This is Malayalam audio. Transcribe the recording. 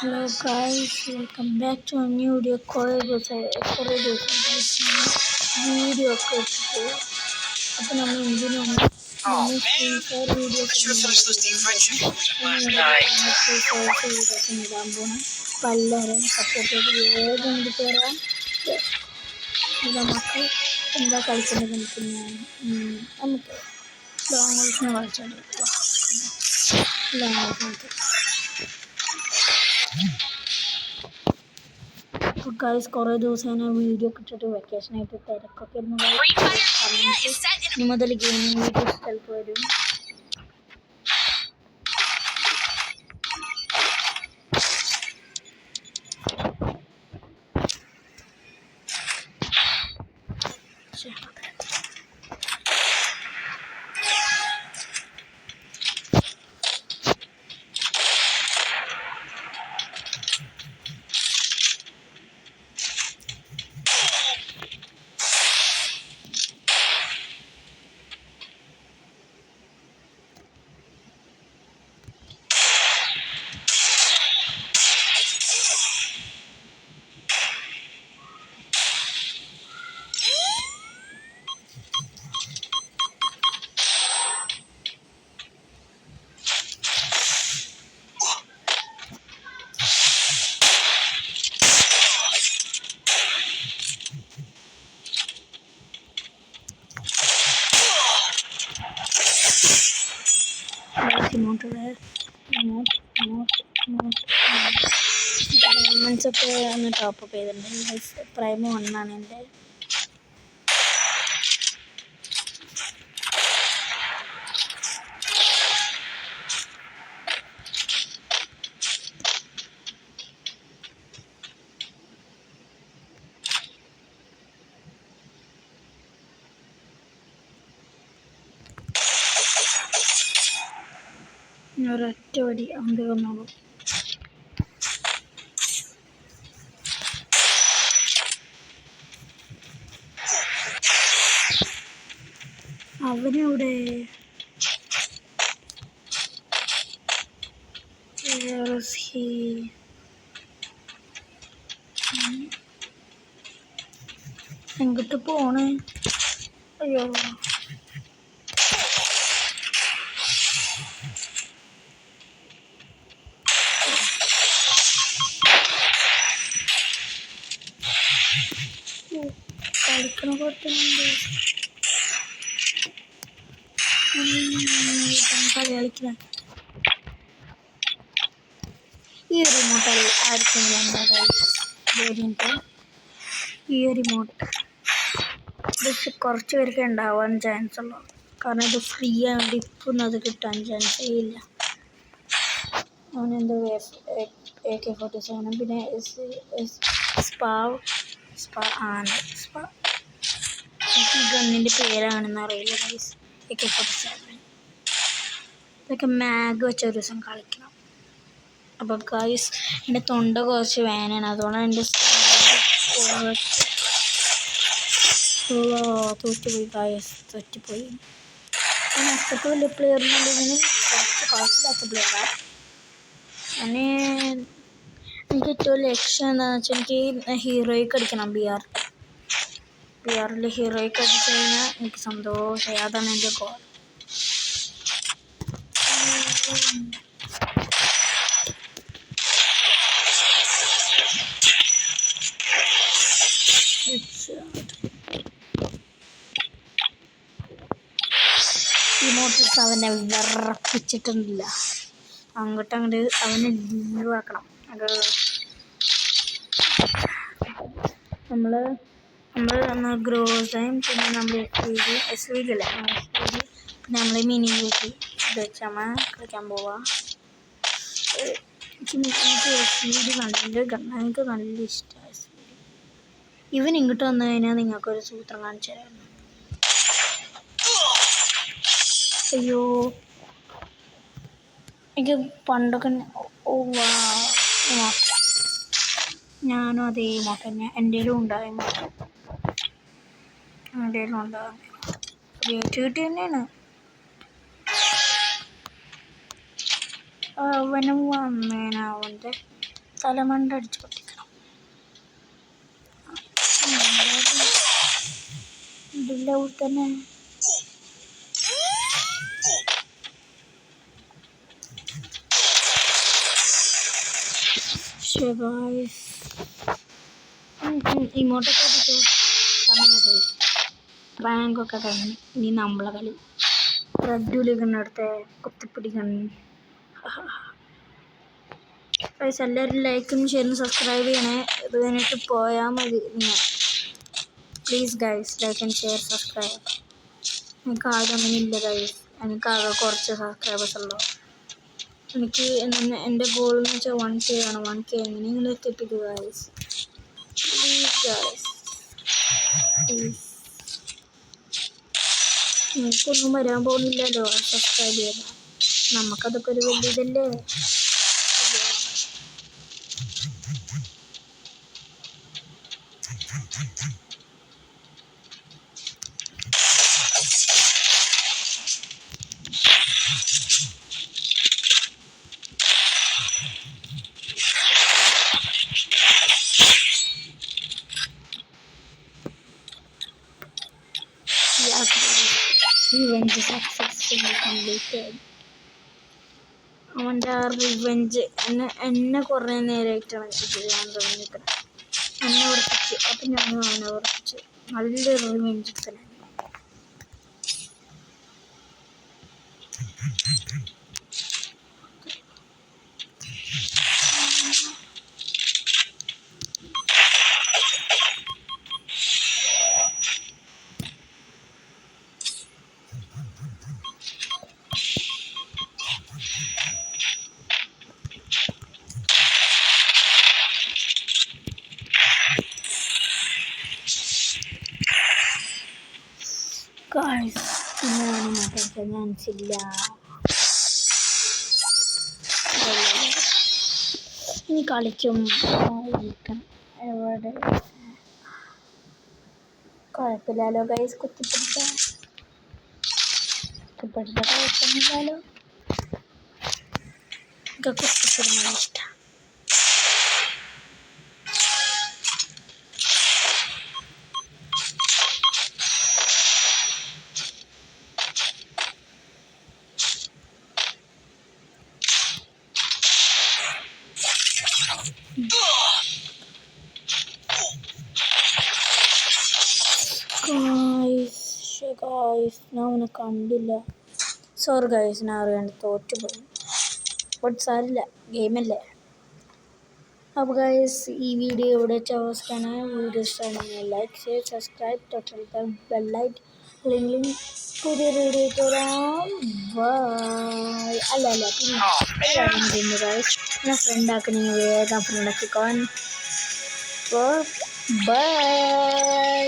Hello guys, welcome back to a new video. Video ഒക്കെ ഇട്ടിട്ട് അപ്പോൾ നമ്മൾ എന്തിനാണ് ഫ്രീ ഫയർ വീഡിയോസ് ഇടാൻ പോകണം. അപ്പോൾ എല്ലാവരും സപ്പോർട്ട് ചെയ്ത് വേഗം കിട്ടുക. നമുക്ക് എന്താ കളിക്കുന്നത് നമുക്ക് ലോങ് ഹൗസിനെ കളിച്ചോണ്ടിരിക്കുക. ലോങ് ഹൗസിനകത്ത് ഗൈസ് കുറേ ദിവസമായി വീഡിയോ ഒക്കെ ഇട്ടിട്ട് വെക്കേഷനായിട്ട് തിരക്കൊക്കെ ഇരുന്ന് ഇനി മുതൽ ഗെയിമിംഗ് വീഡിയോസ് ചിലപ്പോൾ വരും. ഡയമണ്ട്സൊക്കെ ഒന്ന് ടോപ്പപ്പ് ചെയ്തിട്ടുണ്ട്. പ്രൈം 1 ആണ് എൻ്റെ. ഒരൊറ്റ വടി അമ്പി വന്നോളൂ. അവനവിടെ എങ്ങോട്ട് പോണേ? അയ്യോ കളിക്കണ പുറത്തുണ്ട്. കളി കളിക്കില്ല. ഈ റിമോട്ട് ആർക്കെങ്കിലും ഈ റിമോട്ട് ഇത് കുറച്ച് പേർക്ക് ഉണ്ടാവാൻ ചാൻസ് ഉള്ളൂ. കാരണം ഇത് ഫ്രീ ആയതുകൊണ്ട് ഇപ്പം അത് കിട്ടാൻ ചാൻസേ ഇല്ല. അവനെന്തോ AK-47 പിന്നെ എനിക്ക് ഗണ്ണിൻ്റെ പേരാണെന്ന് അറിയില്ല ഗൈസ്. AK-47 ഇതൊക്കെ മാഗ് വെച്ച ഒരു ദിവസം കളിക്കണം. അപ്പോൾ ഗൈസ് എൻ്റെ തൊണ്ട കുറച്ച് വേനാണ്, അതുകൊണ്ടാണ് എൻ്റെ തോറ്റുപോയി ഗൈസ്. തോറ്റുപോയി. അത്രയ്ക്ക് വലിയ പ്ലെയറിനുള്ളതിനും കുറച്ച് കാശില്ലാത്ത പ്ലെയറാണ്. എനിക്ക് ഏറ്റവും ലക്ഷ്യം എന്താണെന്ന് വെച്ചാൽ എനിക്ക് ഹീറോയ്ക്ക് അടിക്കണം. BR ഹീറോയ്ക്ക് അടിച്ചു കഴിഞ്ഞാൽ എനിക്ക് സന്തോഷമായി. അതാണ് എൻ്റെ ഗോൾ. ഇമോട്ടൽസ് അവനെ വിറപ്പിച്ചിട്ടില്ല. അങ്ങോട്ട് അവനെ ലീവാക്കണം. അത് നമ്മൾ ഗ്രോസയും പിന്നെ നമ്മൾ SVG അല്ലേ, പിന്നെ നമ്മൾ മിനി UC ഇത് വെച്ച് നമ്മൾ കളിക്കാൻ പോവാം. എനിക്ക് SVG നല്ല ഗണ്ണ, എനിക്ക് നല്ല ഇഷ്ടമാണ് SVG. ഇവൻ ഇങ്ങോട്ട് വന്നു കഴിഞ്ഞാൽ നിങ്ങൾക്കൊരു സൂത്രം കാണിച്ചു തരാം. അയ്യോ എനിക്ക് പണ്ടൊക്കെ ഞാനും അതേ മോട്ട് തന്നെ എൻ്റെ ഉണ്ടാകും. ക്രിയേറ്റിവിറ്റി തന്നെയാണ്. അവനും വന്നേനാവൻ്റെ തലമണ്ട അടിച്ച് പൊട്ടിക്കണം. ഇതില്ല തന്നെ ഇങ്ങോട്ടൊക്കെ സമയത്ത് റാങ്കൊക്കെ കഴിഞ്ഞ് ഇനി നമ്മളെ കളി റെഡുലിക്കടുത്ത് കുത്തിപ്പിടിക്കണം. ഗൈസ് എല്ലാവരും ലൈക്കും ഷെയറും സബ്സ്ക്രൈബ് ചെയ്യണേ. ഇത് കഴിഞ്ഞിട്ട് പോയാൽ മതി നിങ്ങൾ. Please guys like and share subscribe. എനിക്കാകെ അങ്ങനെ ഇല്ല ഗൈസ്, എനിക്കാകെ കുറച്ച് സബ്സ്ക്രൈബേഴ്സ് ഉള്ളൂ. എനിക്ക് എൻ്റെ ഗോൾ എന്ന് വെച്ചാൽ 1K ആണ്. 1K എങ്ങനെയെങ്കിലും എത്തിപ്പിക്കുക ഗൈസ്. Please guys please. നിങ്ങൾക്കൊന്നും വരാൻ പോകുന്നില്ലല്ലോ സബ്സ്ക്രൈബ് ചെയ്താൽ. നമുക്കതൊക്കെ ഒരു വലിയ ഇതല്ലേ. Revenge successfully completed. അവൻ്റെ ആ റിവെഞ്ച് എന്നെ കുറേ നേരമായിട്ടാണ് ചെയ്യാൻ തുടങ്ങിയിരിക്കുന്നത്. എന്നെ ഉറപ്പിച്ച്, അപ്പം ഞാനും അവനെ ഉറപ്പിച്ച് നല്ലൊരു റിവെഞ്ച് തന്നെ. ഗൈസ് പിന്നെയാണ് മാറ്റാൻ ചാൻസില്ല. ഇനി കളിക്കും എവിടെ കുഴപ്പമില്ലല്ലോ ഗൈസ്. കുത്തിപ്പിടിച്ച കുഴപ്പമൊന്നുമില്ലല്ലോ. എനിക്ക് കുത്തിപ്പിടുന്നത് ഇഷ്ടം. ഗായ്സ് ഞാൻ അവനെ കണ്ടില്ല. സോറി ഗായ്സ്, ഞാൻ അറിയാണ്ട് തോറ്റുപോയി. ബട്ട് സാരില്ല, ഗെയിമല്ലേ. അപ്പോൾ ഗായ്സ് ഈ വീഡിയോ ഇവിടെ വെച്ച് അവസാനിക്കുകയാണ്. വീഡിയോ ഇഷ്ടമാണെങ്കിൽ ലൈക്ക് ഷെയർ സബ്സ്ക്രൈബ് തൊട്ടടുത്ത ബെല്ലൈറ്റ് അല്ലെങ്കിൽ പുതിയൊരു വീഡിയോ തരാം. അല്ല പിന്നെ ഗായ്സ് എന്നെ ഫ്രണ്ടാക്കണമെങ്കിൽ വേഗം ഫ്രണ്ടാക്കിക്കോൻ. ബൈ.